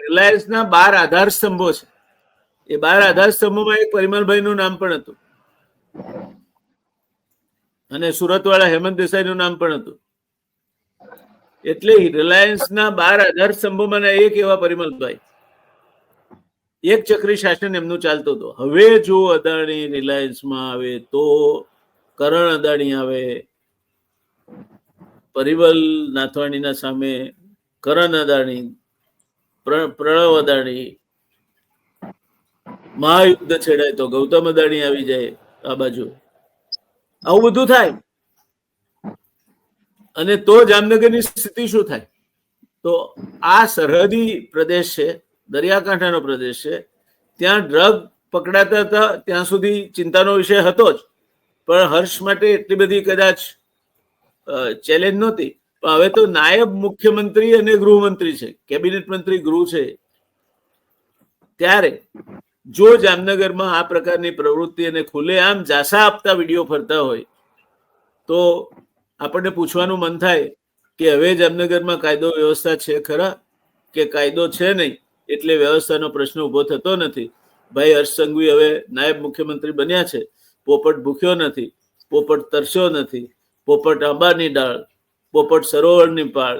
રિલાયન્સના 12 આધાર સ્તંભો છે. એ 12 આધાર સ્તંભોમાં એક પરિમલભાઈનું નામ પણ હતું અને સુરતવાળા હેમંત દેસાઈનું નામ પણ હતું. એટલે રિલાયન્સના 12 આધાર સ્તંભોમાંના એક એવા પરિમલભાઈ, એક ચક્રી શાસન એમનું ચાલતું હતું. હવે જો અદાણી રિલાયન્સમાં આવે તો કરણ અદાણી આવે, પરિમલ નાથવાણીના સામે કરણ અદાણી, પ્રણવ અદાણી, મહાયુદ્ધ છેડાય તો ગૌતમ અદાણી આવી જાય આ બાજુ, આવું બધું થાય. અને તો જામનગરની સ્થિતિ શું થાય? તો આ સરહદી પ્રદેશ છે, દરિયાકાંઠાનો પ્રદેશ છે, ત્યાં ડ્રગ પકડાતા હતા ત્યાં સુધી ચિંતાનો વિષય હતો જ, પણ હર્ષ માટે એટલી બધી કદાચ ચેલેન્જ નહોતી. પણ હવે તો નાયબ મુખ્યમંત્રી અને ગૃહમંત્રી છે, કેબિનેટ મંત્રી ગૃહ છે. ત્યારે જો જામનગરમાં આ પ્રકારની પ્રવૃત્તિ અને ખુલ્લેઆમ જાસા આપતા વિડીયો ફરતા હોય તો આપણને પૂછવાનું મન થાય કે હવે જામનગરમાં કાયદો વ્યવસ્થા છે ખરા, કે કાયદો છે નહીં એટલે વ્યવસ્થાનો પ્રશ્ન ઉભો થતો નથી. ભાઈ હર્ષ સંઘવી હવે નાયબ મુખ્યમંત્રી બન્યા છે. પોપટ ભૂખ્યો નથી, પોપટ તરસ્યો નથી, પોપટ આંબાની ડાળ, પોપટ સરોવરની પાળ,